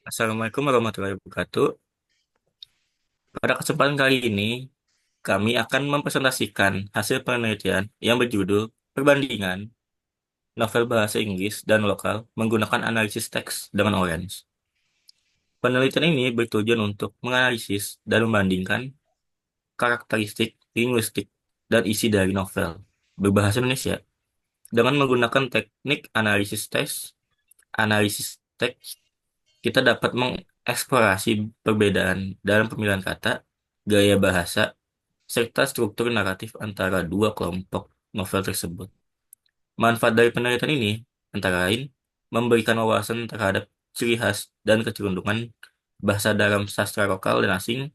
Assalamualaikum warahmatullahi wabarakatuh. Pada kesempatan kali ini, kami akan mempresentasikan hasil penelitian yang berjudul Perbandingan Novel Bahasa Inggris dan Lokal menggunakan analisis teks dengan Orange. Penelitian ini bertujuan untuk menganalisis dan membandingkan karakteristik linguistik dan isi dari novel berbahasa Indonesia dengan menggunakan teknik analisis teks. Kita dapat mengeksplorasi perbedaan dalam pemilihan kata, gaya bahasa, serta struktur naratif antara dua kelompok novel tersebut. Manfaat dari penelitian ini antara lain memberikan wawasan terhadap ciri khas dan kecenderungan bahasa dalam sastra lokal dan asing,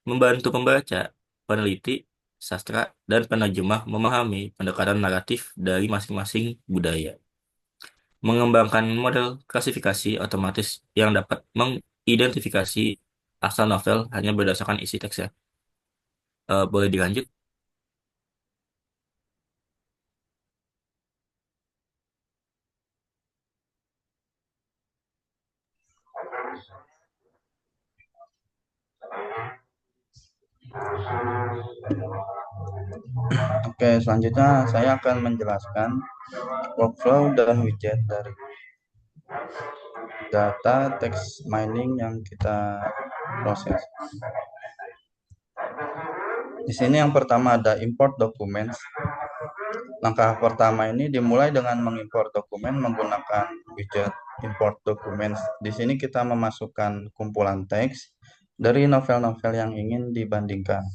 membantu pembaca, peneliti, sastra, dan penerjemah memahami pendekatan naratif dari masing-masing budaya, mengembangkan model klasifikasi otomatis yang dapat mengidentifikasi asal novel hanya berdasarkan isi teksnya. Boleh dilanjut? Oke, selanjutnya saya akan menjelaskan workflow dan widget dari data text mining yang kita proses. Di sini yang pertama ada import documents. Langkah pertama ini dimulai dengan mengimport dokumen menggunakan widget import documents. Di sini kita memasukkan kumpulan teks dari novel-novel yang ingin dibandingkan.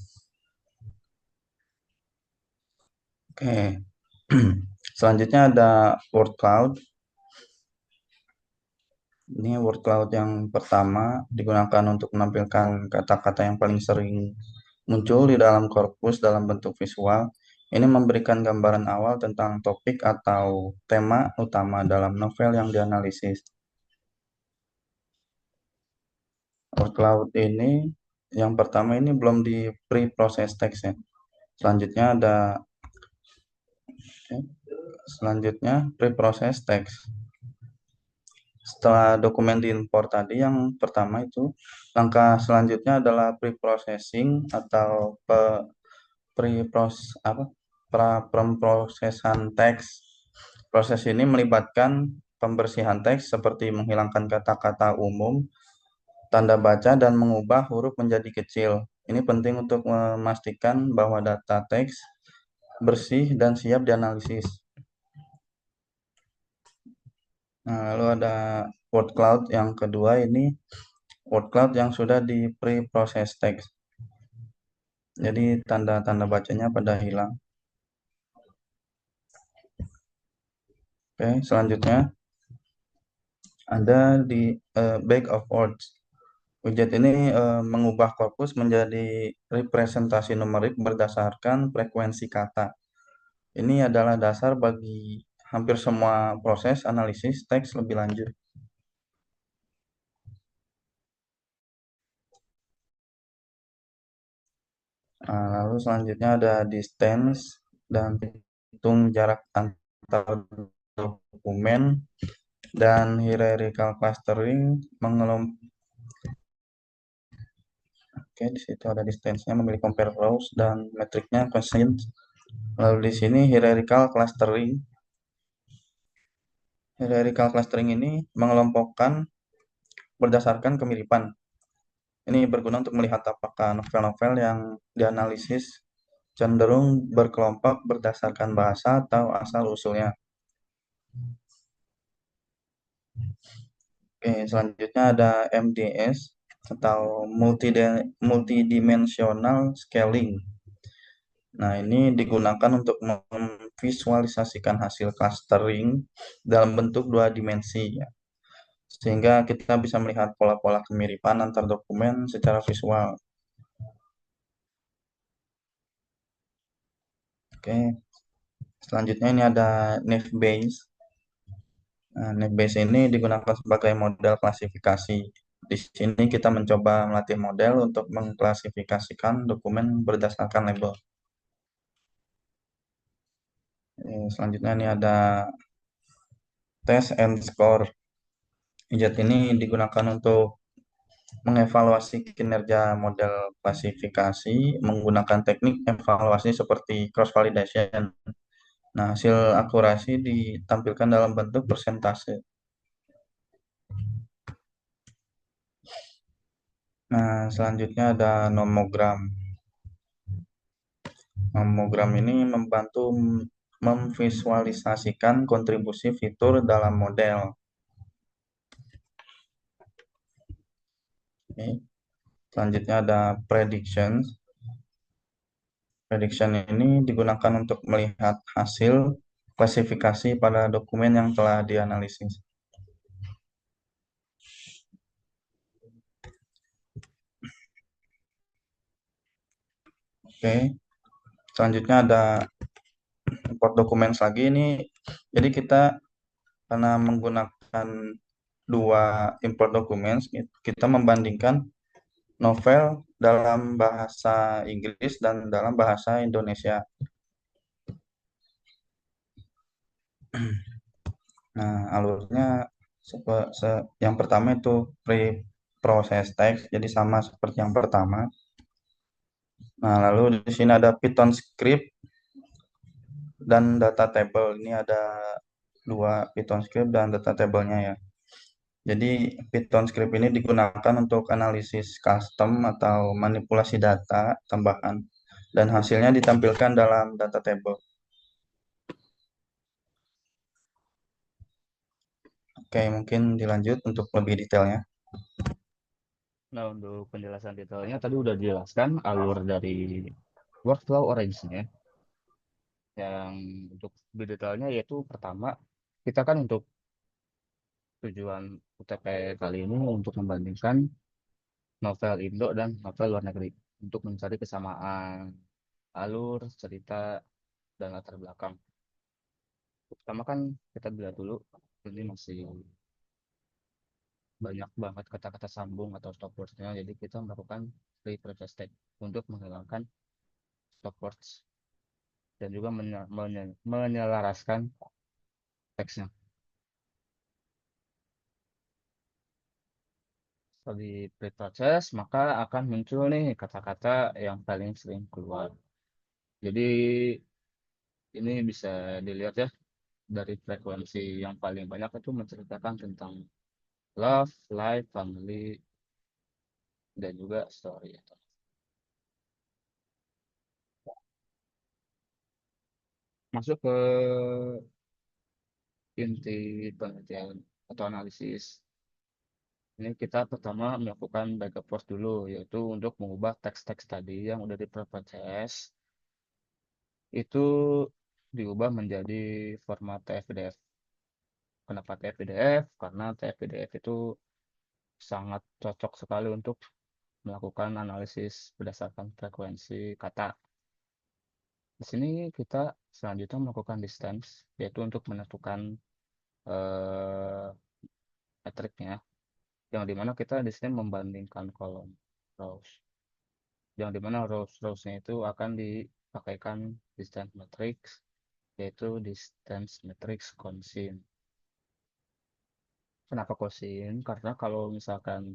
Oke. Selanjutnya ada word cloud. Ini word cloud yang pertama digunakan untuk menampilkan kata-kata yang paling sering muncul di dalam korpus dalam bentuk visual. Ini memberikan gambaran awal tentang topik atau tema utama dalam novel yang dianalisis. Word cloud ini yang pertama ini belum di pre-process text ya. Selanjutnya ada eh, selanjutnya pre-process text. Setelah dokumen diimpor tadi yang pertama itu, langkah selanjutnya adalah pre-processing atau pre-pros apa? Pemrosesan teks. Proses ini melibatkan pembersihan teks seperti menghilangkan kata-kata umum, tanda baca dan mengubah huruf menjadi kecil. Ini penting untuk memastikan bahwa data teks bersih dan siap dianalisis. Nah, lalu ada word cloud yang kedua ini word cloud yang sudah di pre-process text. Jadi tanda-tanda bacanya pada hilang. Oke, selanjutnya ada di back of words. Widget ini mengubah korpus menjadi representasi numerik berdasarkan frekuensi kata. Ini adalah dasar bagi hampir semua proses analisis teks lebih lanjut. Nah, lalu selanjutnya ada distance dan hitung jarak antar dokumen dan hierarchical clustering Oke, di situ ada distance-nya memilih compare rows dan metriknya constant. Lalu di sini hierarchical clustering ini mengelompokkan berdasarkan kemiripan. Ini berguna untuk melihat apakah novel-novel yang dianalisis cenderung berkelompok berdasarkan bahasa atau asal-usulnya. Oke, selanjutnya ada MDS atau multidimensional scaling. Nah, ini digunakan untuk memvisualisasikan hasil clustering dalam bentuk dua dimensi, ya. Sehingga kita bisa melihat pola-pola kemiripan antar dokumen secara visual. Oke, selanjutnya ini ada Naive Bayes. Nah, Naive Bayes ini digunakan sebagai model klasifikasi. Di sini kita mencoba melatih model untuk mengklasifikasikan dokumen berdasarkan label. Selanjutnya ini ada test and score. IJAT ini digunakan untuk mengevaluasi kinerja model klasifikasi menggunakan teknik evaluasi seperti cross validation. Nah, hasil akurasi ditampilkan dalam bentuk persentase. Nah, selanjutnya ada nomogram. Nomogram ini membantu memvisualisasikan kontribusi fitur dalam model. Oke. Selanjutnya ada predictions. Prediction ini digunakan untuk melihat hasil klasifikasi pada dokumen yang telah dianalisis. Oke, selanjutnya ada import dokumen lagi ini. Jadi kita karena menggunakan dua import dokumen, kita membandingkan novel dalam bahasa Inggris dan dalam bahasa Indonesia. Nah, alurnya yang pertama itu pre-process text, jadi sama seperti yang pertama. Nah, lalu di sini ada Python script dan data table. Ini ada dua Python script dan data table-nya ya. Jadi Python script ini digunakan untuk analisis custom atau manipulasi data tambahan dan hasilnya ditampilkan dalam data table. Oke, mungkin dilanjut untuk lebih detailnya. Nah, untuk penjelasan detailnya tadi udah dijelaskan alur dari workflow orange-nya. Yang untuk lebih detailnya yaitu pertama, kita kan untuk tujuan UTP kali ini untuk membandingkan novel Indo dan novel luar negeri untuk mencari kesamaan alur, cerita, dan latar belakang. Pertama kan kita lihat dulu ini masih banyak banget kata-kata sambung atau stop words-nya. Jadi kita melakukan free preface tag untuk menghilangkan stop words dan juga menyelaraskan teksnya. Setelah di pre-process, maka akan muncul nih kata-kata yang paling sering keluar. Jadi ini bisa dilihat ya dari frekuensi yang paling banyak itu menceritakan tentang love, life, family, dan juga story. Masuk ke inti penelitian atau analisis. Ini kita pertama melakukan backup post dulu, yaitu untuk mengubah teks-teks tadi yang udah diproses itu diubah menjadi format TF-PDF. Kenapa TF-PDF? Karena TF-PDF itu sangat cocok sekali untuk melakukan analisis berdasarkan frekuensi kata. Di sini kita selanjutnya melakukan distance, yaitu untuk menentukan eh, metriknya, yang dimana kita di sini membandingkan kolom rows, yang dimana rows-nya itu akan dipakaikan distance matrix, yaitu distance matrix consin. Kenapa consin? Karena kalau misalkan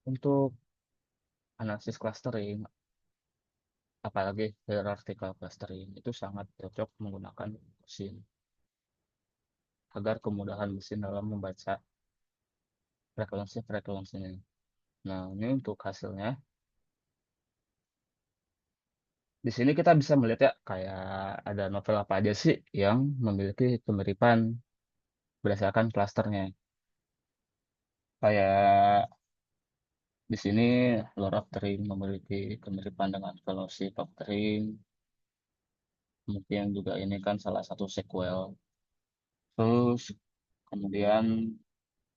untuk analisis clustering, apalagi hierarchical clustering, itu sangat cocok menggunakan consin agar kemudahan mesin dalam membaca frekuensinya. Nah, ini untuk hasilnya. Di sini kita bisa melihat ya, kayak ada novel apa aja sih yang memiliki kemiripan berdasarkan klasternya. Kayak di sini Lord of the Ring memiliki kemiripan dengan Fellowship of the Ring. Kemudian juga ini kan salah satu sequel. Terus kemudian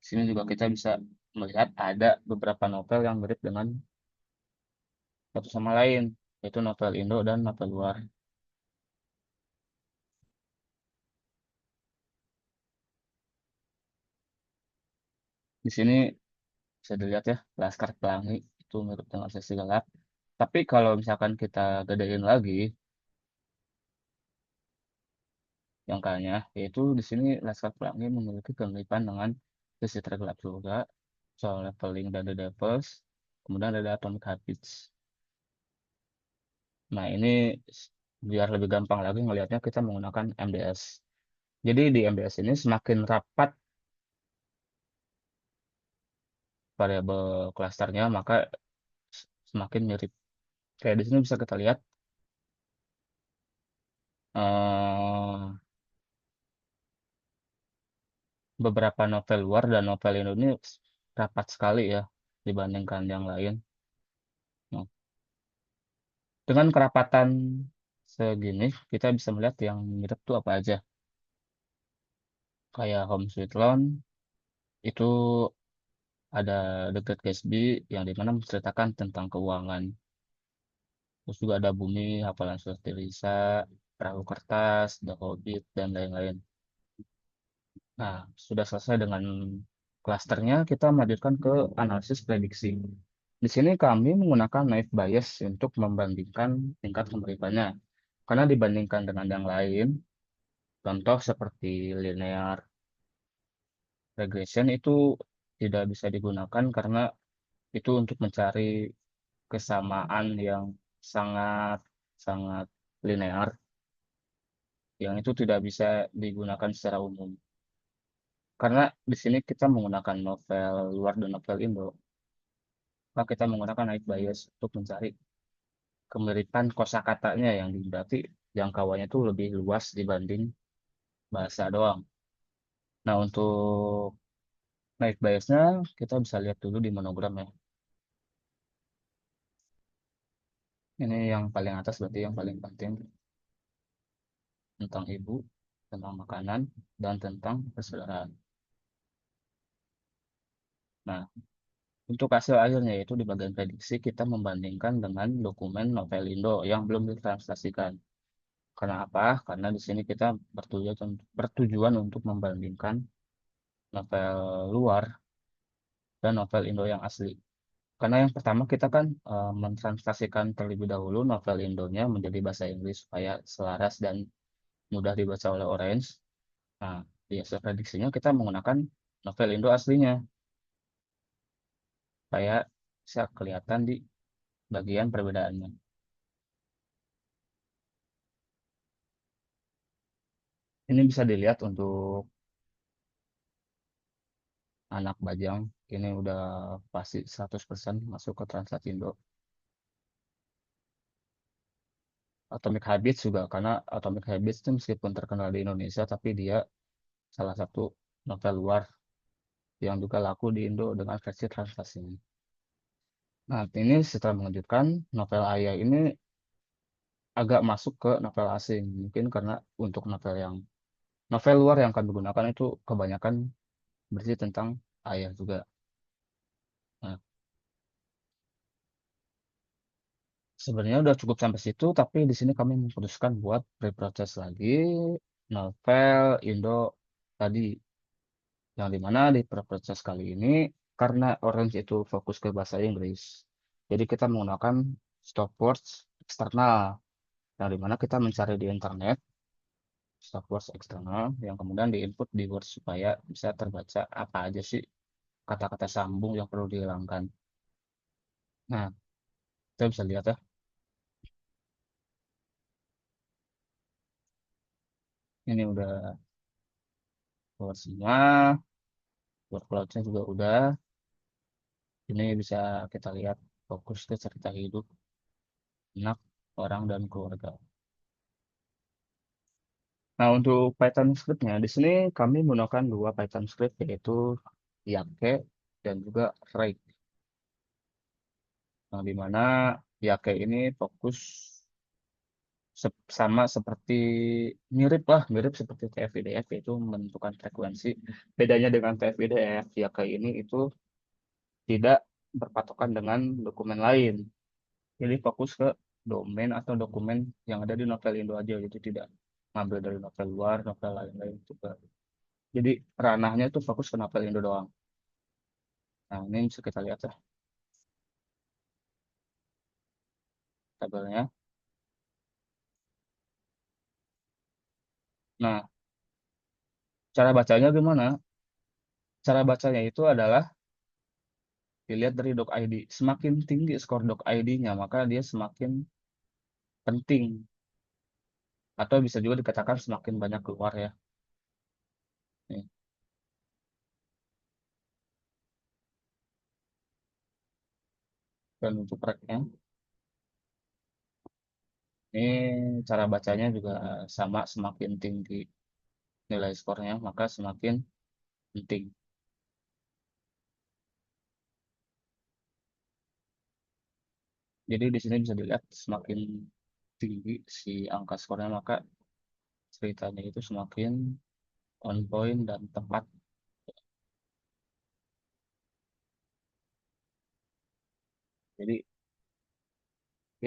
di sini juga kita bisa melihat ada beberapa novel yang mirip dengan satu sama lain, yaitu novel Indo dan novel luar. Di sini bisa dilihat ya, Laskar Pelangi itu mirip dengan Sesi Gelap. Tapi kalau misalkan kita gedein lagi yang kayaknya, yaitu di sini Laskar Pelangi memiliki kemiripan dengan Visit Regular juga, soal leveling dan The Devils, kemudian ada Atomic Habits. Nah, ini biar lebih gampang lagi ngelihatnya kita menggunakan MDS. Jadi di MDS ini semakin rapat variabel klasternya, maka semakin mirip. Kayak di sini bisa kita lihat eh, beberapa novel luar dan novel Indo ini rapat sekali ya dibandingkan yang lain. Nah, dengan kerapatan segini, kita bisa melihat yang mirip tuh apa aja. Kayak Home Sweet Loan, itu ada The Great Gatsby yang dimana menceritakan tentang keuangan. Terus juga ada Bumi, Hafalan Surat Lisa, Perahu Kertas, The Hobbit, dan lain-lain. Nah, sudah selesai dengan klasternya, kita melanjutkan ke analisis prediksi. Di sini kami menggunakan naive bias untuk membandingkan tingkat kemiripannya. Karena dibandingkan dengan yang lain, contoh seperti linear regression itu tidak bisa digunakan karena itu untuk mencari kesamaan yang sangat sangat linear, yang itu tidak bisa digunakan secara umum. Karena di sini kita menggunakan novel luar dan novel Indo, maka kita menggunakan naive bias untuk mencari kemiripan kosakatanya yang berarti jangkauannya itu lebih luas dibanding bahasa doang. Nah, untuk naive biasnya kita bisa lihat dulu di monogram ya. Ini yang paling atas berarti yang paling penting, tentang ibu, tentang makanan, dan tentang persaudaraan. Nah, untuk hasil akhirnya yaitu di bagian prediksi kita membandingkan dengan dokumen novel Indo yang belum ditranslasikan. Karena apa? Karena di sini kita bertujuan untuk membandingkan novel luar dan novel Indo yang asli. Karena yang pertama kita kan mentranslasikan terlebih dahulu novel Indonya menjadi bahasa Inggris supaya selaras dan mudah dibaca oleh Orange. Nah, di hasil prediksinya kita menggunakan novel Indo aslinya supaya bisa kelihatan di bagian perbedaannya. Ini bisa dilihat untuk anak Bajang. Ini udah pasti 100% masuk ke Translate Indo. Atomic Habits juga, karena Atomic Habits itu meskipun terkenal di Indonesia, tapi dia salah satu novel luar yang juga laku di Indo dengan versi translasinya. Nah, ini setelah mengejutkan, novel Ayah ini agak masuk ke novel asing. Mungkin karena untuk novel luar yang akan digunakan itu kebanyakan berisi tentang ayah juga. Nah, sebenarnya udah cukup sampai situ, tapi di sini kami memutuskan buat pre-proses lagi novel Indo tadi, yang dimana di pre-proses kali ini karena Orange itu fokus ke bahasa Inggris, jadi kita menggunakan stopwatch eksternal, yang dimana kita mencari di internet stopwatch eksternal yang kemudian diinput di Word supaya bisa terbaca apa aja sih kata-kata sambung yang perlu dihilangkan. Nah, kita bisa lihat ya, ini udah keluar semua, workload-nya juga udah. Ini bisa kita lihat fokus ke cerita hidup anak, orang, dan keluarga. Nah, untuk Python script-nya, di sini kami menggunakan dua Python script, yaitu Yake dan juga Rake. Yang dimana Yake ini fokus sama seperti, mirip seperti TF-IDF, yaitu menentukan frekuensi. Bedanya dengan TF-IDF, Yake ini itu tidak berpatokan dengan dokumen lain. Jadi fokus ke domain atau dokumen yang ada di novel Indo aja, jadi tidak ngambil dari novel luar, novel lain-lain juga. Jadi ranahnya itu fokus ke novel Indo doang. Nah, ini bisa kita lihat ya tabelnya. Nah, cara bacanya gimana? cara bacanya itu adalah dilihat dari doc ID. Semakin tinggi skor doc ID-nya, maka dia semakin penting. Atau bisa juga dikatakan semakin banyak keluar ya. Nih. Dan untuk tracknya, ini cara bacanya juga sama, semakin tinggi nilai skornya, maka semakin penting. Jadi di sini bisa dilihat semakin tinggi si angka skornya, maka ceritanya itu semakin on point dan tepat. Jadi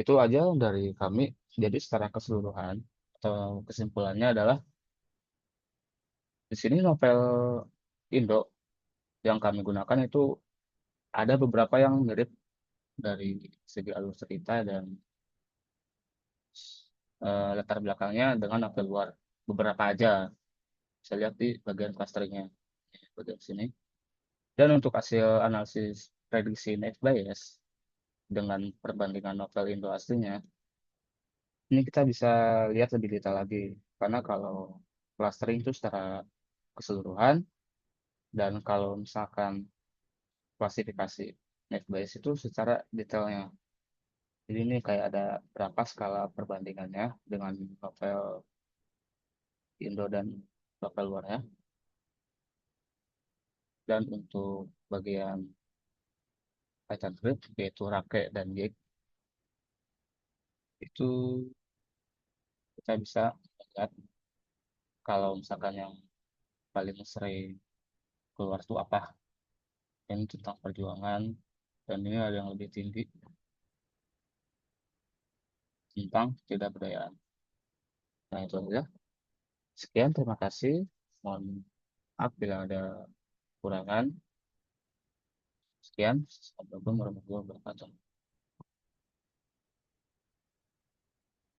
itu aja dari kami. Jadi secara keseluruhan atau kesimpulannya adalah di sini novel Indo yang kami gunakan itu ada beberapa yang mirip dari segi alur cerita dan latar belakangnya dengan novel luar. Beberapa aja. Saya lihat di bagian clusternya, bagian sini. Dan untuk hasil analisis prediksi net bias dengan perbandingan novel Indo aslinya, ini kita bisa lihat lebih detail lagi. Karena kalau clustering itu secara keseluruhan, dan kalau misalkan klasifikasi net bias itu secara detailnya. Jadi ini kayak ada berapa skala perbandingannya dengan novel Indo dan novel luarnya. Dan untuk bagian Python script, yaitu Rake dan Git, itu kita bisa lihat kalau misalkan yang paling sering keluar itu apa. Ini tentang perjuangan, dan ini ada yang lebih tinggi tentang ketidakberdayaan. Nah itu aja. Sekian, terima kasih. Mohon maaf bila ada kurangan. Sekian. Assalamualaikum warahmatullahi wabarakatuh.